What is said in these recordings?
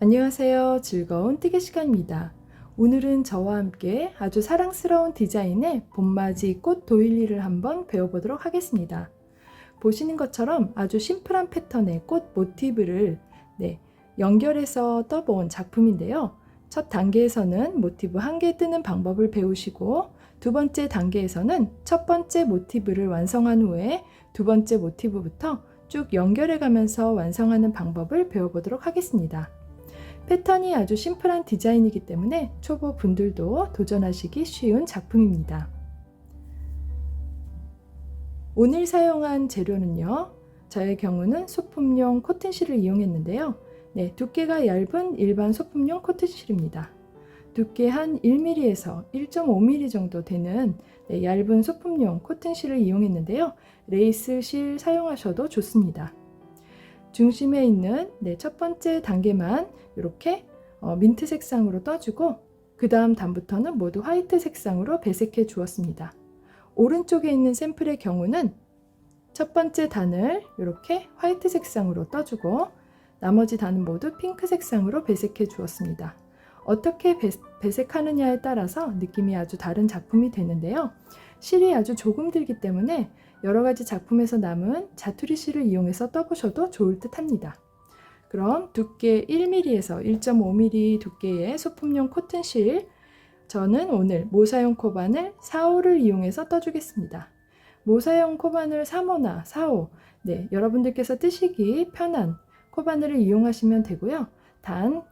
안녕하세요. 즐거운 뜨개 시간입니다. 오늘은 저와 함께 아주 사랑스러운 디자인의 봄맞이 꽃 도일리를 한번 배워보도록 하겠습니다. 보시는 것처럼 아주 심플한 패턴의 꽃 모티브를 연결해서 떠본 작품인데요. 첫 단계에서는 모티브 한 개 뜨는 방법을 배우시고, 두 번째 단계에서는 첫 번째 모티브를 완성한 후에 두 번째 모티브부터 쭉 연결해 가면서 완성하는 방법을 배워보도록 하겠습니다. 패턴이 아주 심플한 디자인이기 때문에 초보 분들도 도전하시기 쉬운 작품입니다. 오늘 사용한 재료는요, 저의 경우는 소품용 코튼실을 이용했는데요. 두께가 얇은 일반 소품용 코튼실입니다. 두께 한 1mm에서 1.5mm 정도 되는 얇은 소품용 코튼실을 이용했는데요. 레이스 실 사용하셔도 좋습니다. 중심에 있는 첫 번째 단계만 이렇게 민트 색상으로 떠주고, 그 다음 단부터는 모두 화이트 색상으로 배색해 주었습니다. 오른쪽에 있는 샘플의 경우는 첫 번째 단을 이렇게 화이트 색상으로 떠주고, 나머지 단은 모두 핑크 색상으로 배색해 주었습니다. 어떻게 배색하느냐에 따라서 느낌이 아주 다른 작품이 되는데요. 실이 아주 조금 들기 때문에 여러가지 작품에서 남은 자투리 실을 이용해서 떠보셔도 좋을 듯 합니다. 그럼 두께 1mm에서 1.5mm 두께의 소품용 코튼실, 저는 오늘 모사용 코바늘 4호를 이용해서 떠주겠습니다. 모사용 코바늘 3호나 4호, 여러분들께서 뜨시기 편한 코바늘을 이용하시면 되고요. 단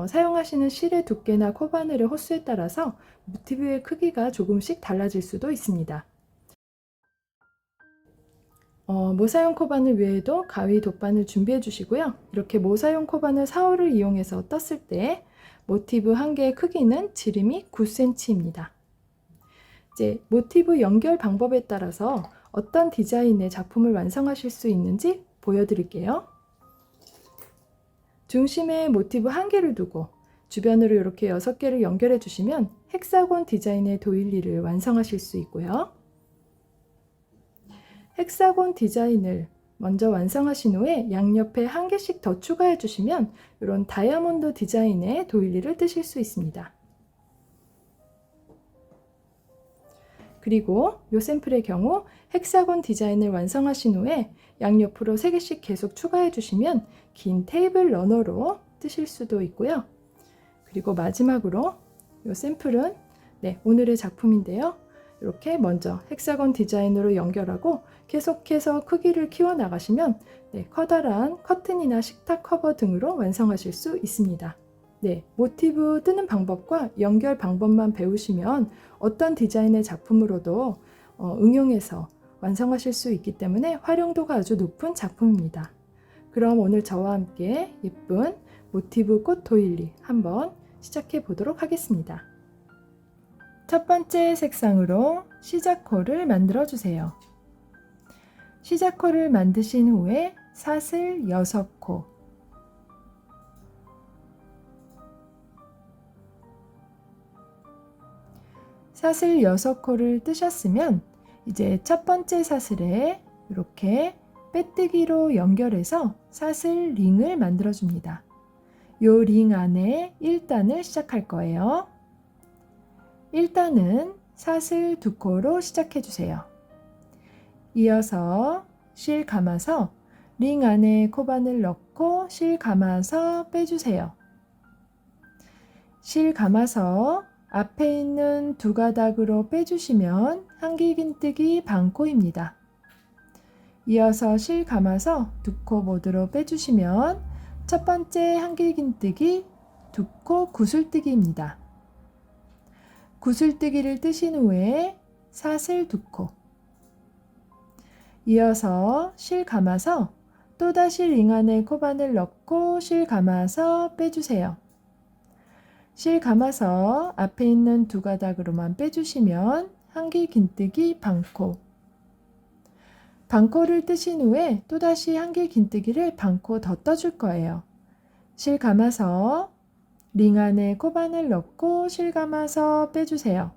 사용하시는 실의 두께나 코바늘의 호수에 따라서 모티브의 크기가 조금씩 달라질 수도 있습니다. 모사용 코바늘 외에도 가위 돗바늘 준비해 주시고요. 이렇게 모사용 코바늘 4호를 이용해서 떴을 때 모티브 한 개의 크기는 지름이 9cm입니다. 이제 모티브 연결 방법에 따라서 어떤 디자인의 작품을 완성하실 수 있는지 보여드릴게요. 중심에 모티브 한 개를 두고 주변으로 이렇게 6개를 연결해 주시면 헥사곤 디자인의 도일리를 완성하실 수 있고요. 헥사곤 디자인을 먼저 완성하신 후에 양옆에 한 개씩 더 추가해 주시면 이런 다이아몬드 디자인의 도일리를 뜨실 수 있습니다. 그리고 이 샘플의 경우 헥사곤 디자인을 완성하신 후에 양옆으로 3개씩 계속 추가해 주시면 긴 테이블 러너로 뜨실 수도 있고요. 그리고 마지막으로 이 샘플은 오늘의 작품인데요. 이렇게 먼저 헥사곤 디자인으로 연결하고 계속해서 크기를 키워 나가시면 커다란 커튼이나 식탁 커버 등으로 완성하실 수 있습니다. 모티브 뜨는 방법과 연결 방법만 배우시면 어떤 디자인의 작품으로도 응용해서 완성하실 수 있기 때문에 활용도가 아주 높은 작품입니다. 그럼 오늘 저와 함께 예쁜 모티브 꽃 도일리 한번 시작해 보도록 하겠습니다. 첫 번째 색상으로 시작코를 만들어 주세요. 시작코를 만드신 후에 사슬 6코, 사슬 6코를 뜨셨으면 이제 첫 번째 사슬에 이렇게 빼뜨기로 연결해서 사슬 링을 만들어 줍니다. 이 링 안에 1단을 시작할 거예요. 1단은 사슬 2코로 시작해 주세요. 이어서 실 감아서 링 안에 코바늘 넣고 실 감아서 빼주세요. 실 감아서 앞에 있는 2가닥으로 빼주시면 한길긴뜨기 반코입니다. 이어서 실 감아서 2코 모드로 빼주시면 첫 번째 한길긴뜨기 2코 구슬뜨기입니다. 구슬뜨기를 뜨신 후에 사슬 2코, 이어서 실 감아서 또다시 링 안에 코바늘 넣고 실 감아서 빼주세요. 실 감아서 앞에 있는 2가닥으로만 빼주시면 한길긴뜨기 반코, 반코를 뜨신 후에 또다시 한길긴뜨기를 반코 더 떠줄 거예요. 실 감아서 링 안에 코바늘 넣고 실 감아서 빼주세요.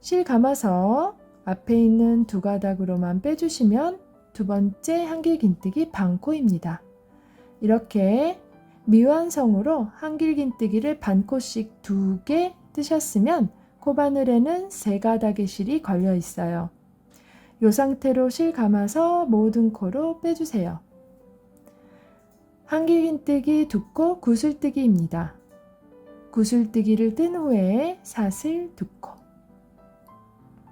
실 감아서 앞에 있는 2가닥으로만 빼주시면 두 번째 한길긴뜨기 반코입니다. 이렇게 미완성으로 한길긴뜨기를 반코씩 2개 뜨셨으면 코바늘에는 3가닥의 실이 걸려 있어요. 이 상태로 실 감아서 모든 코로 빼주세요. 한길긴뜨기 2코 구슬뜨기입니다. 구슬뜨기를 뜬 후에 사슬 2코.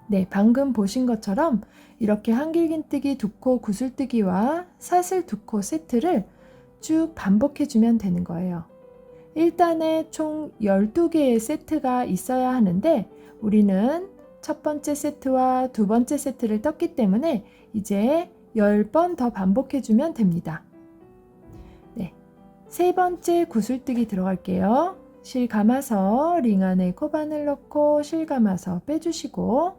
네, 방금 보신 것처럼 이렇게 한길긴뜨기 2코 구슬뜨기와 사슬 2코 세트를 쭉 반복해주면 되는 거예요. 1단에 총 12개의 세트가 있어야 하는데 우리는 첫 번째 세트와 두 번째 세트를 떴기 때문에 이제 10번 더 반복해주면 됩니다. 네, 세 번째 구슬뜨기 들어갈게요. 실 감아서 링 안에 코바늘 넣고 실 감아서 빼주시고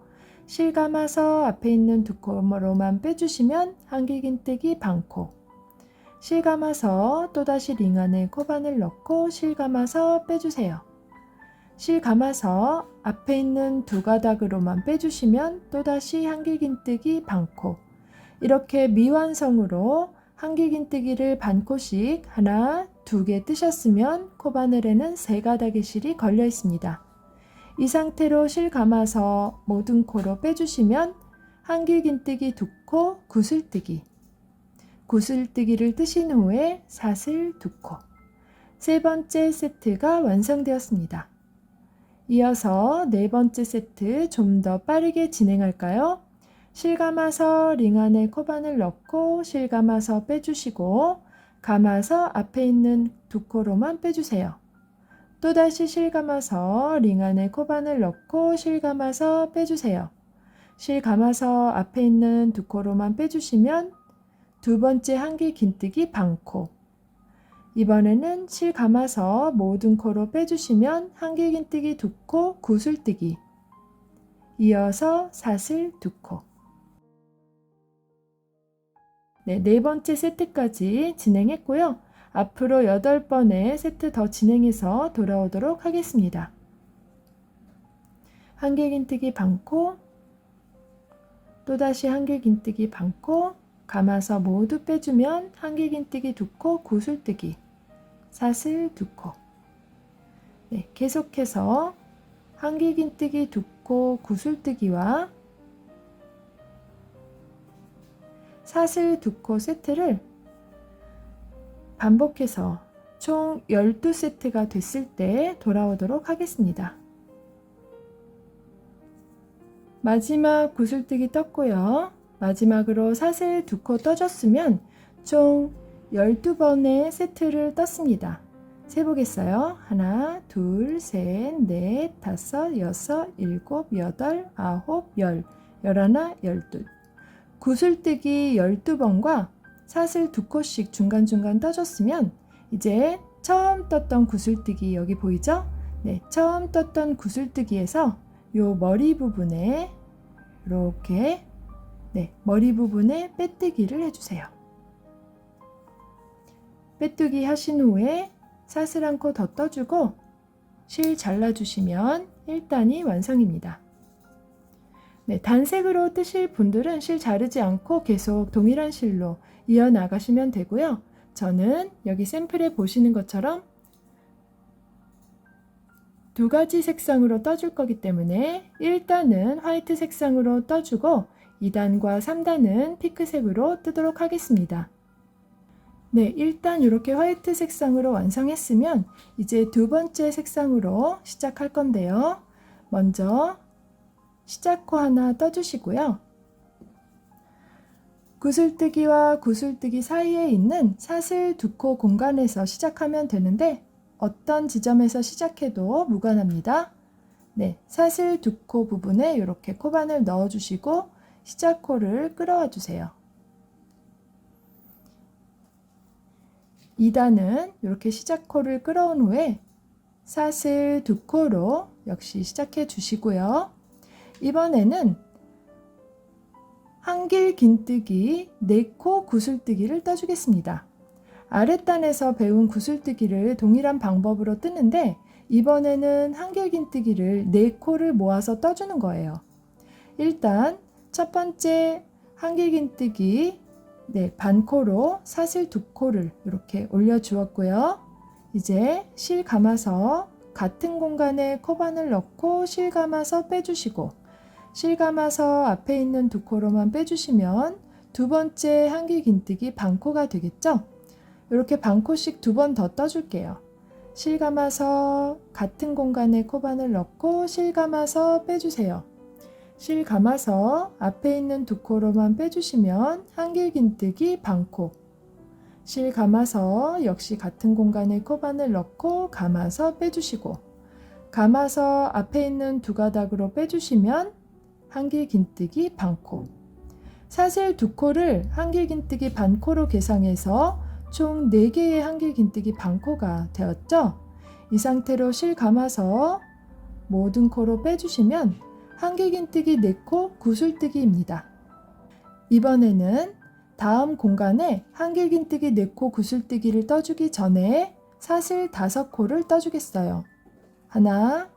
실 감아서 앞에 있는 2코로만 빼주시면 한길긴뜨기 반코. 실 감아서 또다시 링 안에 코바늘 넣고 실 감아서 빼주세요. 실 감아서 앞에 있는 2가닥으로만 빼주시면 또다시 한길긴뜨기 반코. 이렇게 미완성으로 한길긴뜨기를 반코씩 하나, 2개 뜨셨으면 코바늘에는 3가닥의 실이 걸려 있습니다. 이 상태로 실 감아서 모든 코로 빼주시면 한길긴뜨기 2코 구슬뜨기. 구슬뜨기를 뜨신 후에 사슬 2코. 세 번째 세트가 완성되었습니다. 이어서 네 번째 세트 좀 더 빠르게 진행할까요? 실 감아서 링 안에 코바늘 넣고 실 감아서 빼주시고 감아서 앞에 있는 2코로만 빼주세요. 또다시 실 감아서 링 안에 코바늘 넣고 실 감아서 빼주세요. 실 감아서 앞에 있는 2코로만 빼주시면 두 번째 한길긴뜨기 반코. 이번에는 실 감아서 모든 코로 빼주시면 한길긴뜨기 2코 구슬뜨기. 이어서 사슬 2코. 네, 네 번째 세트까지 진행했고요. 앞으로 8번의 세트 더 진행해서 돌아오도록 하겠습니다. 한길긴뜨기 반코, 또다시 한길긴뜨기 반코, 감아서 모두 빼주면 한길긴뜨기 2코 구슬뜨기, 사슬 2코. 네, 계속해서 한길긴뜨기 2코 구슬뜨기와 사슬 2코 세트를 반복해서 총 12세트가 됐을 때 돌아오도록 하겠습니다. 마지막 구슬뜨기 떴고요. 마지막으로 사슬 2코 떠줬으면 총 12번의 세트를 떴습니다. 세보겠어요. 하나, 둘, 셋, 넷, 다섯, 여섯, 일곱, 여덟, 아홉, 열, 열하나, 열둘. 구슬뜨기 12번과 사슬 2코씩 중간중간 떠줬으면 이제 처음 떴던 구슬뜨기 여기 보이죠? 네, 처음 떴던 구슬뜨기에서 요 머리 부분에 이렇게 머리 부분에 빼뜨기를 해주세요. 빼뜨기 하신 후에 사슬 한 코 더 떠주고 실 잘라주시면 1단이 완성입니다. 네, 단색으로 뜨실 분들은 실 자르지 않고 계속 동일한 실로 이어나가시면 되고요. 저는 여기 샘플에 보시는 것처럼 2가지 색상으로 떠줄 거기 때문에 1단은 화이트 색상으로 떠주고 2단과 3단은 핑크색으로 뜨도록 하겠습니다. 네, 일단 이렇게 화이트 색상으로 완성했으면 이제 두 번째 색상으로 시작할 건데요. 먼저 시작코 하나 떠주시고요. 구슬뜨기와 구슬뜨기 사이에 있는 사슬 2코 공간에서 시작하면 되는데 어떤 지점에서 시작해도 무관합니다. 네, 사슬 2코 부분에 이렇게 코바늘 넣어주시고 시작코를 끌어와 주세요. 2단은 이렇게 시작코를 끌어온 후에 사슬 2코로 역시 시작해 주시고요. 이번에는 한길긴뜨기 4코 구슬뜨기를 떠주겠습니다. 아랫단에서 배운 구슬뜨기를 동일한 방법으로 뜨는데 이번에는 한길긴뜨기를 4코를 모아서 떠주는 거예요. 일단 첫 번째 한길긴뜨기 반코로 사슬 2코를 이렇게 올려 주었고요. 이제 실 감아서 같은 공간에 코바늘 넣고 실 감아서 빼주시고 실 감아서 앞에 있는 두 코로만 빼주시면 두 번째 한길긴뜨기 반코가 되겠죠? 이렇게 반코씩 두 번 더 떠줄게요. 실 감아서 같은 공간에 코바늘 넣고 실 감아서 빼주세요. 실 감아서 앞에 있는 두 코로만 빼주시면 한길긴뜨기 반코. 실 감아서 역시 같은 공간에 코바늘 넣고 감아서 빼주시고 감아서 앞에 있는 두 가닥으로 빼주시면 한길긴뜨기 반코. 사슬 두 코를 한길긴뜨기 반코로 계상해서 총 4개의 한길긴뜨기 반코가 되었죠? 이 상태로 실 감아서 모든 코로 빼주시면 한길긴뜨기 4코 구슬뜨기입니다. 이번에는 다음 공간에 한길긴뜨기 4코 구슬뜨기를 떠주기 전에 사슬 5코를 떠주겠어요. 하나,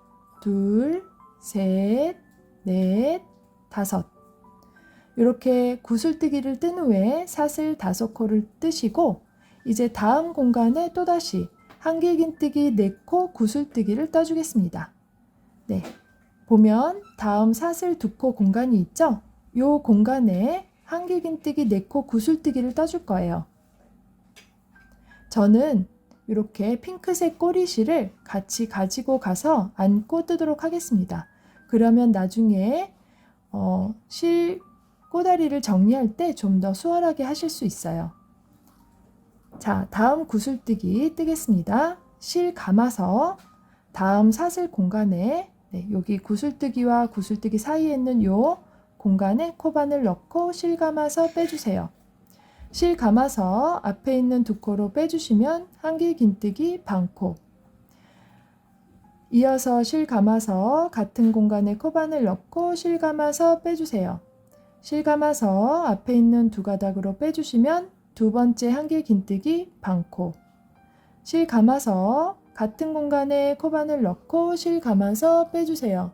둘, 셋, 넷, 다섯. 이렇게 구슬뜨기를 뜬 후에 사슬 5코를 뜨시고 이제 다음 공간에 또다시 한길긴뜨기 4코 구슬뜨기를 떠주겠습니다. 네, 보면 다음 사슬 2코 공간이 있죠? 이 공간에 한길긴뜨기 4코 구슬뜨기를 떠줄 거예요. 저는 이렇게 핑크색 꼬리실을 같이 가지고 가서 안고 뜨도록 하겠습니다. 그러면 나중에 실 꼬다리를 정리할 때 좀 더 수월하게 하실 수 있어요. 자, 다음 구슬뜨기 뜨겠습니다. 실 감아서 다음 사슬 공간에 여기 구슬뜨기와 구슬뜨기 사이에 있는 요 공간에 코바늘 넣고 실 감아서 빼주세요. 실 감아서 앞에 있는 두 코로 빼주시면 한길긴뜨기 반코. 이어서 실 감아서 같은 공간에 코바늘 넣고 실 감아서 빼주세요. 실 감아서 앞에 있는 두 가닥으로 빼주시면 두 번째 한길긴뜨기 반코. 실 감아서 같은 공간에 코바늘 넣고 실 감아서 빼주세요.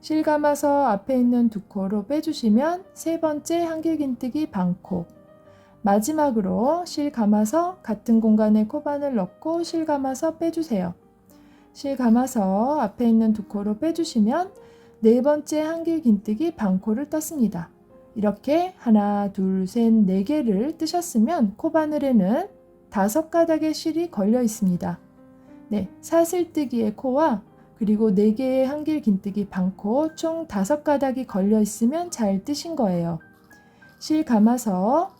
실 감아서 앞에 있는 두 코로 빼주시면 세 번째 한길긴뜨기 반코. 마지막으로 실 감아서 같은 공간에 코바늘 넣고 실 감아서 빼주세요. 실 감아서 앞에 있는 두 코로 빼주시면 네 번째 한길긴뜨기 반코를 떴습니다. 이렇게 하나, 둘, 셋, 4개를 뜨셨으면 코바늘에는 5가닥의 실이 걸려 있습니다. 네, 사슬뜨기의 코와 그리고 4개의 한길긴뜨기 반코 총 5가닥이 걸려 있으면 잘 뜨신 거예요. 실 감아서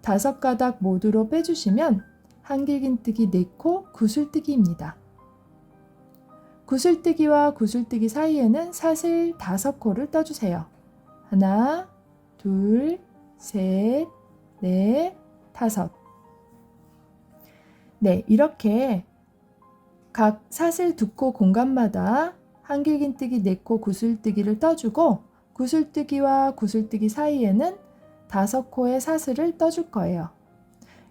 5가닥 모두로 빼주시면 한길긴뜨기 4코 구슬뜨기입니다. 구슬뜨기와 구슬뜨기 사이에는 사슬 5코를 떠주세요. 하나, 둘, 셋, 넷, 다섯. 네, 이렇게 각 사슬 2코 공간마다 한길긴뜨기 4코 구슬뜨기를 떠주고 구슬뜨기와 구슬뜨기 사이에는 5코의 사슬을 떠줄 거예요.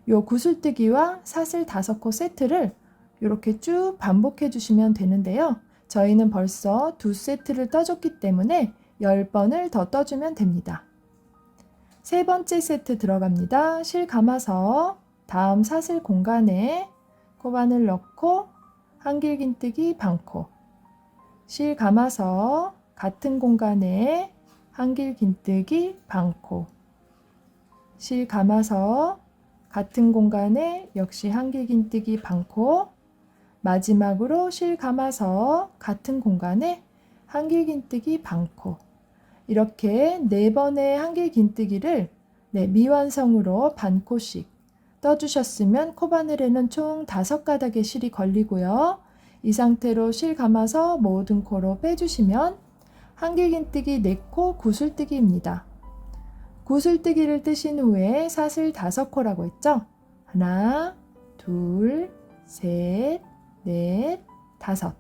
요 구슬뜨기와 사슬 5코 세트를 이렇게 쭉 반복해 주시면 되는데요. 저희는 벌써 2세트를 떠줬기 때문에 10번을 더 떠주면 됩니다. 세 번째 세트 들어갑니다. 실 감아서 다음 사슬 공간에 코바늘 넣고 한길긴뜨기 반코. 실 감아서 같은 공간에 한길긴뜨기 반코. 실 감아서 같은 공간에 역시 한길긴뜨기 반코. 마지막으로 실 감아서 같은 공간에 한길긴뜨기 반코. 이렇게 4번의 한길긴뜨기를 미완성으로 반코씩 떠주셨으면 코바늘에는 총 5가닥의 실이 걸리고요. 이 상태로 실 감아서 모든 코로 빼주시면 한길긴뜨기 4코 구슬뜨기입니다. 구슬뜨기를 뜨신 후에 사슬 5코라고 했죠? 하나, 둘, 셋, 넷, 다섯.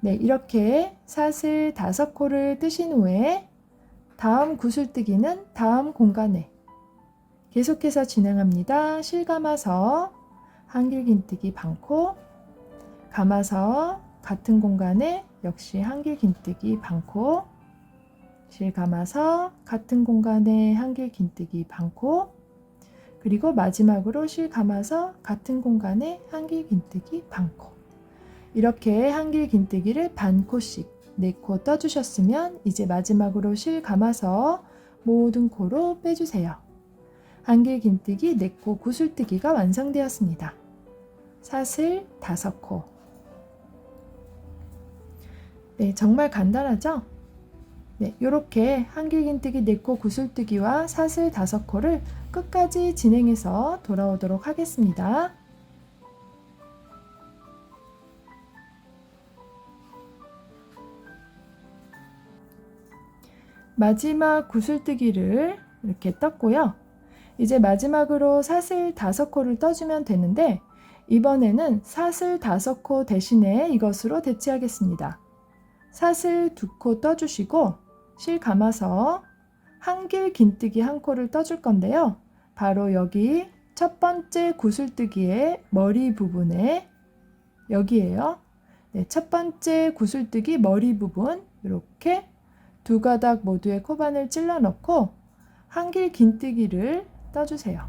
네, 이렇게 사슬 5코를 뜨신 후에 다음 구슬뜨기는 다음 공간에 계속해서 진행합니다. 실 감아서 한길긴뜨기 반코, 감아서 같은 공간에 역시 한길긴뜨기 반코, 실 감아서 같은 공간에 한길긴뜨기 반코, 그리고 마지막으로 실 감아서 같은 공간에 한길긴뜨기 반코. 이렇게 한길긴뜨기를 반코씩 4코 떠주셨으면 이제 마지막으로 실 감아서 모든 코로 빼주세요. 한길긴뜨기 4코 구슬뜨기가 완성되었습니다. 사슬 5코. 네, 정말 간단하죠? 네, 이렇게 한길긴뜨기 4코 구슬뜨기와 사슬 5코를 끝까지 진행해서 돌아오도록 하겠습니다. 마지막 구슬뜨기를 이렇게 떴고요. 이제 마지막으로 사슬 5코를 떠주면 되는데 이번에는 사슬 5코 대신에 이것으로 대체하겠습니다. 사슬 2코 떠주시고 실 감아서 한길긴뜨기 1코를 떠줄 건데요. 바로 여기 첫 번째 구슬뜨기의 머리 부분에 여기에요. 네, 첫 번째 구슬뜨기 머리 부분 이렇게 2가닥 모두의 코바늘 찔러 넣고 한길긴뜨기를 떠주세요.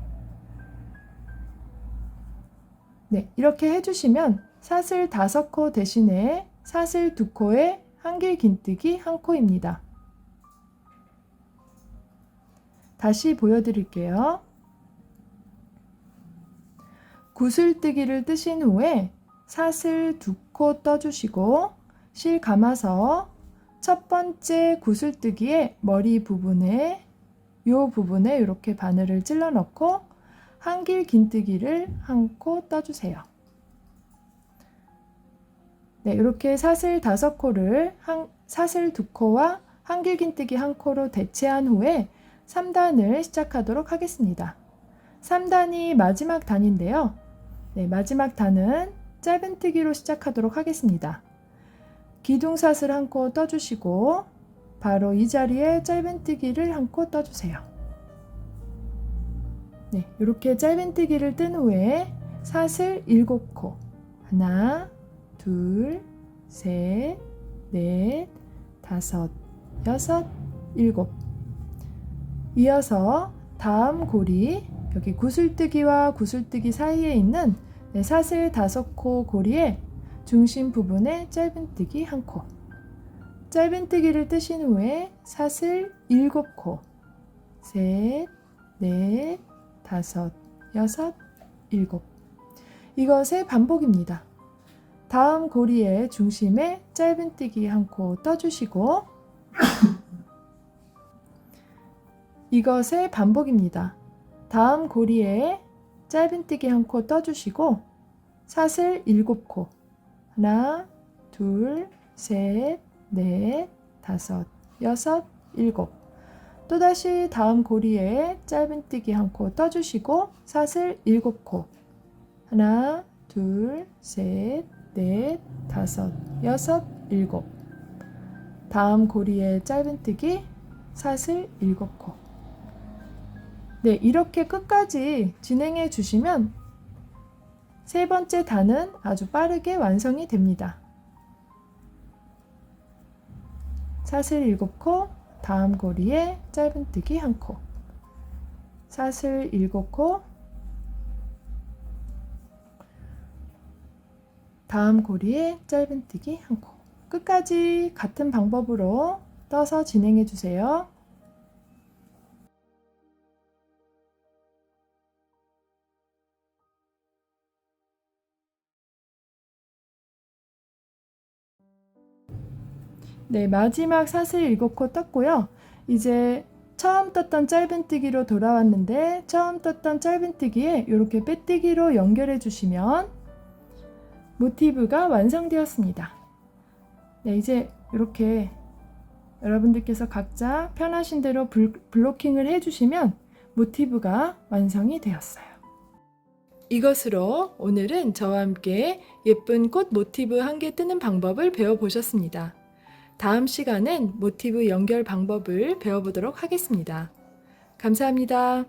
네, 이렇게 해주시면 사슬 5코 대신에 사슬 2코에 한길긴뜨기 1코입니다. 다시 보여드릴게요. 구슬뜨기를 뜨신 후에 사슬 2코 떠주시고 실 감아서 첫 번째 구슬뜨기의 머리 부분에 이 부분에 이렇게 바늘을 찔러 넣고 한길긴뜨기를 1코 떠주세요. 네, 이렇게 사슬 5코를 사슬 2코와 한길긴뜨기 1코로 대체한 후에 3단을 시작하도록 하겠습니다. 3단이 마지막 단인데요. 네, 마지막 단은 짧은뜨기로 시작하도록 하겠습니다. 기둥사슬 1코 떠주시고 바로 이 자리에 짧은뜨기를 1코 떠주세요. 네, 이렇게 짧은뜨기를 뜬 후에 사슬 7코 하나, 둘, 셋, 넷, 다섯, 여섯, 일곱. 이어서 다음 고리 여기 구슬뜨기와 구슬뜨기 사이에 있는 사슬 5코 고리의 중심 부분에 짧은뜨기 1코. 짧은뜨기를 뜨신 후에 사슬 7코. 셋, 넷, 다섯, 여섯, 일곱. 이것의 반복입니다. 다음 고리의 중심에 짧은뜨기 1코 떠주시고 이것의 반복입니다. 다음 고리에 짧은뜨기 1코 떠주시고 사슬 7코 하나, 둘, 셋, 넷, 다섯, 여섯, 일곱. 또다시 다음 고리에 짧은뜨기 1코 떠주시고 사슬 7코 하나, 둘, 셋, 넷, 다섯, 여섯, 일곱. 다음 고리에 짧은뜨기 사슬 7코. 네, 이렇게 끝까지 진행해 주시면 세 번째 단은 아주 빠르게 완성이 됩니다. 사슬 7코, 다음 고리에 짧은뜨기 1코, 사슬 7코, 다음 고리에 짧은뜨기 1코. 끝까지 같은 방법으로 떠서 진행해 주세요. 네, 마지막 사슬 7코 떴고요. 이제 처음 떴던 짧은뜨기로 돌아왔는데 처음 떴던 짧은뜨기에 이렇게 빼뜨기로 연결해 주시면 모티브가 완성되었습니다. 네, 이제 이렇게 여러분들께서 각자 편하신 대로 블로킹을 해주시면 모티브가 완성이 되었어요. 이것으로 오늘은 저와 함께 예쁜 꽃 모티브 한 개 뜨는 방법을 배워보셨습니다. 다음 시간엔 모티브 연결 방법을 배워보도록 하겠습니다. 감사합니다.